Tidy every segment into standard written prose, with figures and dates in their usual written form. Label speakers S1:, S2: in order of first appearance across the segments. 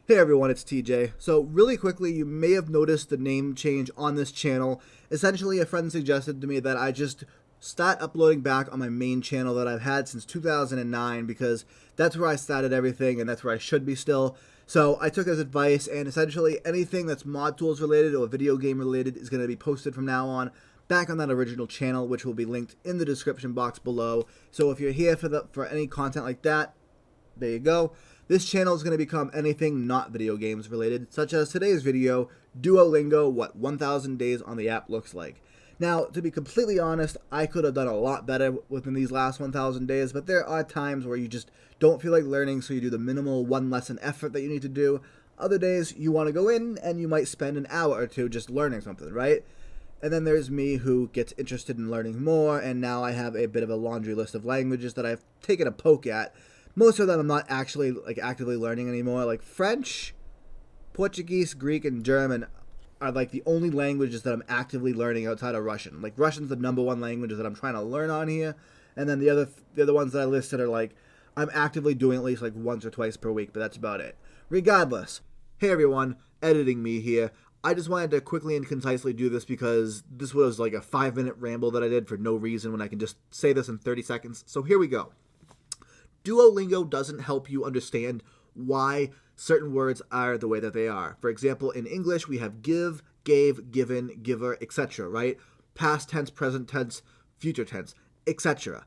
S1: Hey everyone, it's TJ. So really quickly, you may have noticed the name change on this channel. Essentially, a friend suggested to me that I just start uploading back on my main channel that I've had since 2009 because that's where I started everything and that's where I should be still. So I took his advice, and essentially anything that's mod tools related or video game related is going to be posted from now on back on that original channel, which will be linked in the description box below. So if you're here for any content like that, there you go. This channel is going to become anything not video games related, such as today's video, Duolingo, what 1,000 days on the app looks like. Now, to be completely honest, I could have done a lot better within these last 1,000 days, but there are times where you just don't feel like learning, so you do the minimal one lesson effort that you need to do. Other days, you want to go in and you might spend an hour or two just learning something, right? And then there's me who gets interested in learning more, and now I have a bit of a laundry list of languages that I've taken a poke at. Most of them I'm not actually actively learning anymore. Like French, Portuguese, Greek, and German are like the only languages that I'm actively learning outside of Russian. Like Russian's the number one language that I'm trying to learn on here, and then the other ones that I listed are like I'm actively doing at least like once or twice per week, but that's about it. Regardless, hey everyone, editing me here. I just wanted to quickly and concisely do this because this was like a 5-minute ramble that I did for no reason when I can just say this in 30 seconds. So here we go. Duolingo doesn't help you understand why certain words are the way that they are. For example, in English, we have give, gave, given, giver, etc., right? Past tense, present tense, future tense, etc.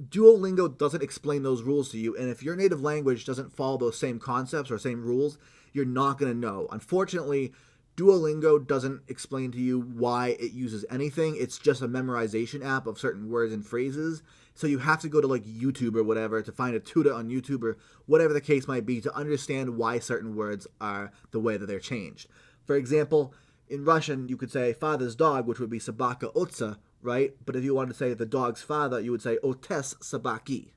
S1: Duolingo doesn't explain those rules to you, and if your native language doesn't follow those same concepts or same rules, you're not going to know. Unfortunately, Duolingo doesn't explain to you why it uses anything. It's just a memorization app of certain words and phrases. So you have to go to like YouTube or whatever to find a tutor on YouTube or whatever the case might be to understand why certain words are the way that they're changed. For example, in Russian, you could say father's dog, which would be собака отца, right? But if you wanted to say the dog's father, you would say отец собаки.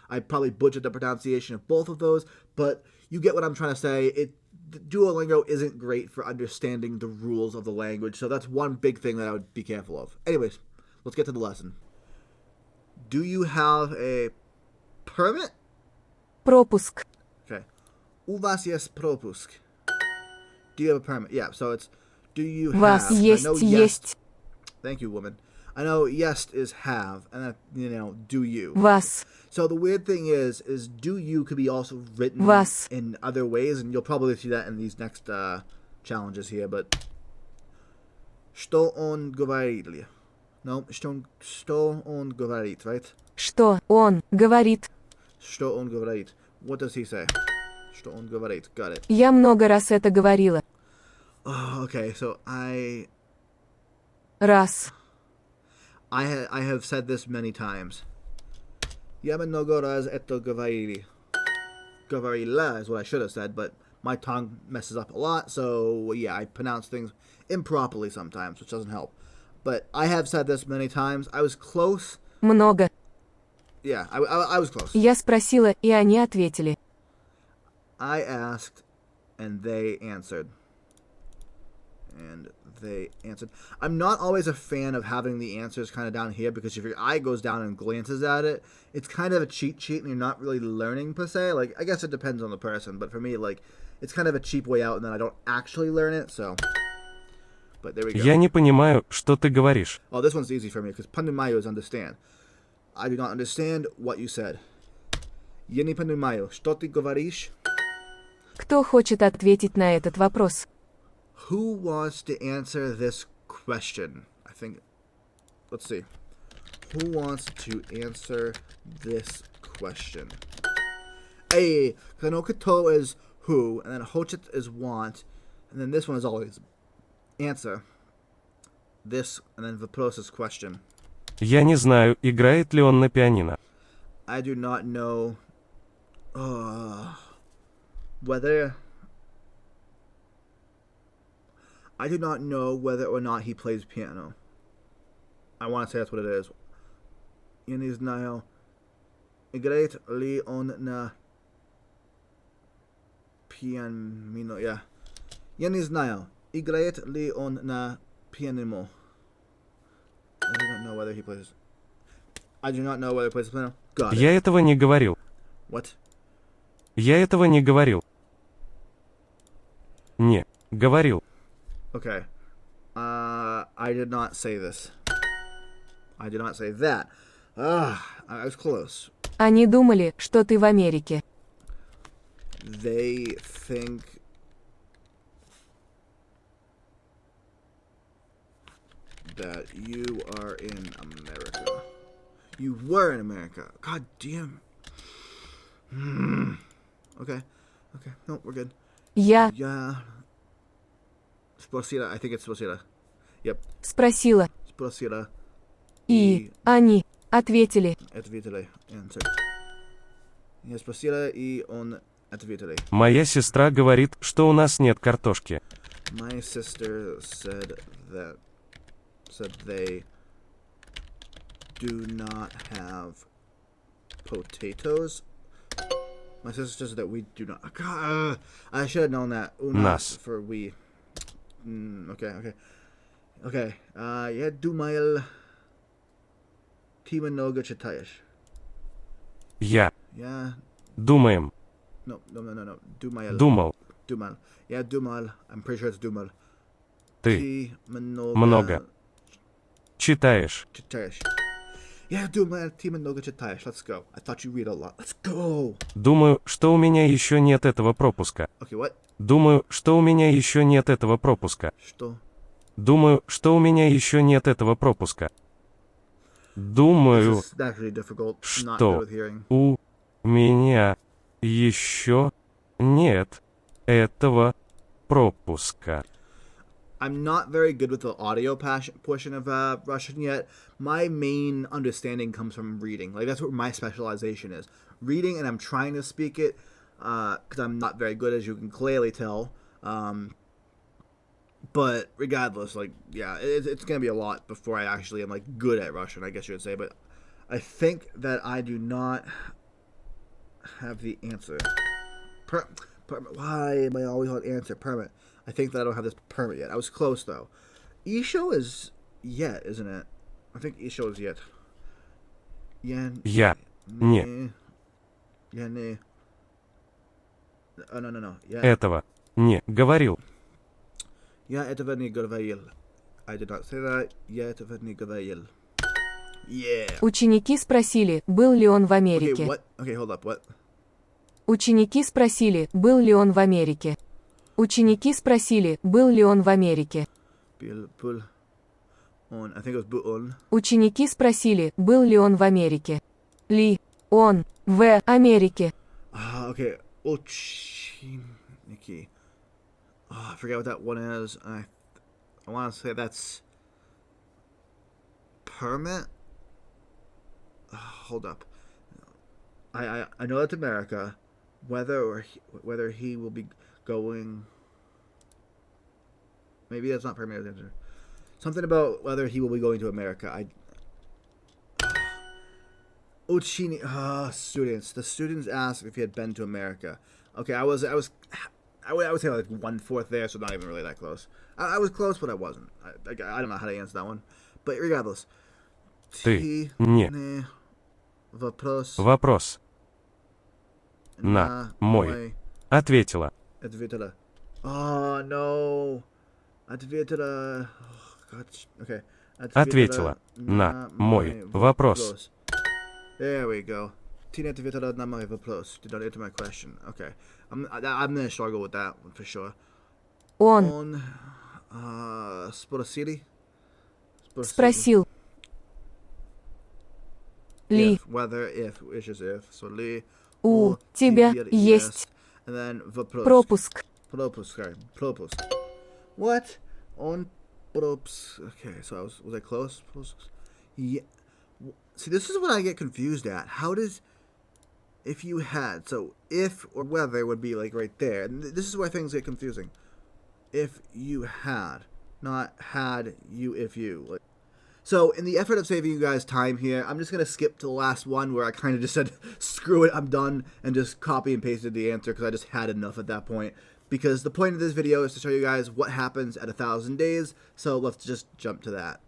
S1: I probably butchered the pronunciation of both of those, but you get what I'm trying to say. Duolingo isn't great for understanding the rules of the language, so that's one big thing that I would be careful of. Anyways, let's get to the lesson. Do you have a permit?
S2: Пропуск.
S1: Okay. У вас есть пропуск? Do you have a permit? Yeah, so it's do you have?
S2: Вас есть.
S1: Thank you, woman. I know yes is have, and that, do you.
S2: Вас.
S1: So the weird thing is do you could be also written
S2: Вас.
S1: in other ways, and you'll probably see that in these next challenges here, but что он говорит? No, что он говорит, right?
S2: Что он говорит?
S1: Что он говорит? What does he say? Что он говорит? Got it.
S2: Я много раз это говорила.
S1: Oh, okay, so
S2: Раз.
S1: I have said this many times. Я много раз это говорили. Говорила is what I should have said, but my tongue messes up a lot, so yeah, I pronounce things improperly sometimes, which doesn't help. But I have said this many times. I was close.
S2: Много.
S1: Yeah, I was close.
S2: Я спросила, и они ответили.
S1: I asked, and they answered. I'm not always a fan of having the answers kind of down here because if your eye goes down and glances at it, it's kind of a cheat sheet and you're not really learning per se. Like, I guess it depends on the person, but for me, like, it's kind of a cheap way out and then I don't actually learn it, so. But there we go.
S3: Я не понимаю, что ты говоришь.
S1: Oh, this one's easy for me because понимаю is understand. I do not understand what you said. Я не понимаю, что ты говоришь?
S2: Кто хочет ответить на этот вопрос?
S1: Who wants to answer this question? I think, let's see. Who wants to answer this question? Hey, because I know кто is who, and then хочет is want, and then this one is always answer. This, and then вопрос is question.
S3: Я не знаю, играет ли он на пианино.
S1: I do not know whether or not he plays piano. I want to say that's what it is. Я не знаю, играет ли он на piano. Yeah. Я не знаю, играет ли он на piano. I do not know whether he plays the piano. Got it.
S3: Я этого не говорил.
S1: What?
S3: Я этого не говорил. Не. Говорил.
S1: Okay. I did not say this. I did not say that. I was close.
S2: Они думали, что ты в Америке.
S1: They think that you are in America. You were in America. God damn. Okay. Okay. No, we're good.
S2: Я
S1: Yeah. Sposira. I think it's Sposira. Yep.
S2: спросила,
S1: Sposira.
S2: и они ответили.
S1: Ответили. Answer. Я спросила, и он ответили.
S3: Моя сестра говорит, что у нас нет картошки.
S1: My sister said they do not have potatoes. My sister says that we do not. God, I should have known that.
S3: Нас.
S1: For we. Okay. Я думал, ты много читаешь.
S3: Я.
S1: Я.
S3: Думаем.
S1: No. Думал.
S3: Думал.
S1: Я думал. I'm pretty sure it's думал.
S3: Ты.
S1: Ты
S3: Много. Читаешь.
S1: читаешь. Я думал, ты много читаешь. Let's go. I thought you read a lot. Let's go.
S3: Думаю, что у меня еще нет этого пропуска.
S1: Okay, what?
S3: Думаю, что у меня еще нет этого пропуска.
S1: Что?
S3: Думаю, что у меня еще нет этого пропуска. Думаю,
S1: This is actually difficult. Not good
S3: что
S1: with hearing.
S3: у меня еще нет этого пропуска.
S1: I'm not very good with the audio portion of Russian yet. My main understanding comes from reading. Like, that's what my specialization is. Reading, and I'm trying to speak it, because I'm not very good, as you can clearly tell. But regardless, like, yeah, it's going to be a lot before I actually am, like, good at Russian, I guess you would say. But I think that I do not have the answer. Permit. Why am I always on answer? Permit. I think that I don't have this permit yet. I was close, though. Isho is yet, isn't it? I think Isho is yet.
S3: Я.
S1: Не.
S3: Не.
S1: Я не. No.
S3: Этого. Не. Говорил.
S1: Я этого не говорил. I did not say that. Я этого не говорил. Yeah.
S2: Ученики спросили, был ли он в
S1: Okay,
S2: Америке.
S1: what? Okay, hold up. What?
S2: Ученики спросили, был ли он в Америке. Ученики спросили, был ли он в Америке.
S1: Bull on. I think it was bull on.
S2: Ученики спросили, был ли он в Америке. Ли, он, в Америке.
S1: Okay. Uchiniki. I forget what that one is. I want to say that's permit. Hold up. I know that's America. Whether he will be going. Maybe that's not permit. Something about whether he will be going to America. Uchini. Students. The students asked if he had been to America. Okay, I would say like 1/4 there, so not even really that close. I was close, but I wasn't. I don't know how to answer that one. But regardless.
S3: Ты. Не.
S1: Вопрос.
S3: Вопрос. На. Мой. Ответила.
S1: Ответила. Oh, no. Ответила. Oh, God. Okay.
S3: Ответила. На. Мой. Вопрос.
S1: There we go. Tina ответила на мой вопрос. Did not answer my question. Okay. I'm gonna struggle with that one for sure.
S2: Он
S1: Спросили.
S2: спросил. Ли,
S1: If, whether, if, which is if. So, ли,
S2: у тебя
S1: теперь
S2: есть
S1: And then вопрос.
S2: пропуск.
S1: Пропуск. What? On пропуск. Okay, so was I close? Yeah. See, this is what I get confused at. How does if you had, so if or whether would be like right there. And this is where things get confusing. If you had, not had you if you. Like, so in the effort of saving you guys time here, I'm just going to skip to the last one where I kind of just said, screw it, I'm done, and just copy and pasted the answer because I just had enough at that point. Because the point of this video is to show you guys what happens at 1,000 days, so let's just jump to that.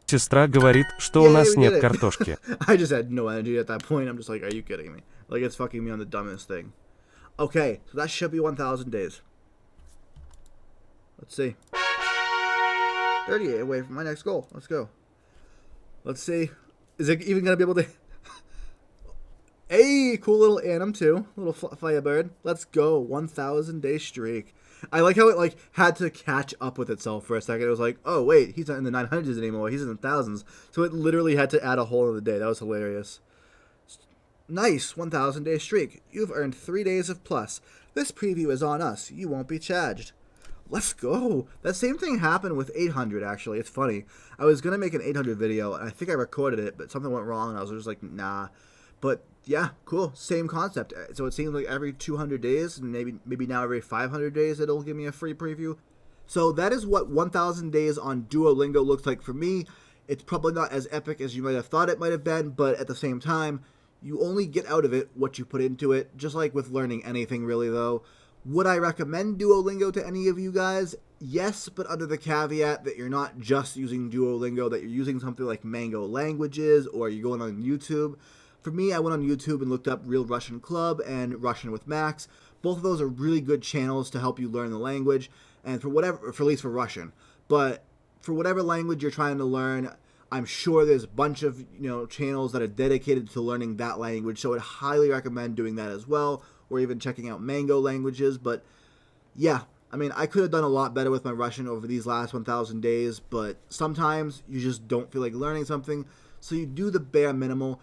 S3: Сестра говорит, что у нас
S1: we did
S3: нет
S1: it.
S3: картошки.
S1: I just had no energy at that point. I'm just like, are you kidding me? Like, it's fucking me on the dumbest thing. Okay, so that should be 1,000 days. Let's see. 38 away from my next goal. Let's go. Let's see. Is it even going to be able to... Hey, cool little anim too. Little firebird. Let's go. 1,000 day streak. I like how it like had to catch up with itself for a second. It was like, oh wait, he's not in the 900s anymore. He's in the thousands. So it literally had to add a whole other day. That was hilarious. Nice. 1,000 day streak. You've earned 3 days of plus. This preview is on us. You won't be charged. Let's go. That same thing happened with 800, actually. It's funny. I was going to make an 800 video, and I think I recorded it, but something went wrong, and I was just like, nah. But, yeah, cool. Same concept. So it seems like every 200 days, and maybe now every 500 days, it'll give me a free preview. So that is what 1,000 days on Duolingo looks like for me. It's probably not as epic as you might have thought it might have been, but at the same time, you only get out of it what you put into it, just like with learning anything, really, though. Would I recommend Duolingo to any of you guys? Yes, but under the caveat that you're not just using Duolingo, that you're using something like Mango Languages, or you're going on YouTube. For me, I went on YouTube and looked up Real Russian Club and Russian with Max. Both of those are really good channels to help you learn the language, and for at least for Russian. But for whatever language you're trying to learn, I'm sure there's a bunch of channels that are dedicated to learning that language, so I'd highly recommend doing that as well, or even checking out Mango Languages. But yeah, I mean, I could have done a lot better with my Russian over these last 1,000 days, but sometimes you just don't feel like learning something, so you do the bare minimal.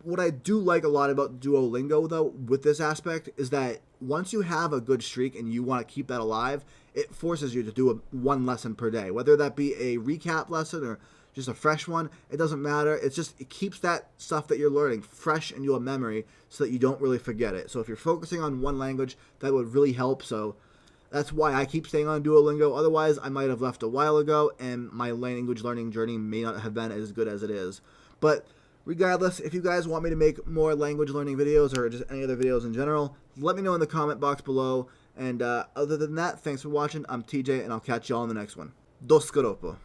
S1: What I do like a lot about Duolingo, though, with this aspect, is that once you have a good streak and you want to keep that alive, it forces you to do one lesson per day, whether that be a recap lesson or just a fresh one. It doesn't matter. It keeps that stuff that you're learning fresh in your memory so that you don't really forget it. So if you're focusing on one language, that would really help. So that's why I keep staying on Duolingo. Otherwise, I might have left a while ago, and my language learning journey may not have been as good as it is. But regardless, if you guys want me to make more language learning videos or just any other videos in general, let me know in the comment box below. And other than that, thanks for watching. I'm TJ, and I'll catch y'all in the next one. Do skoropo.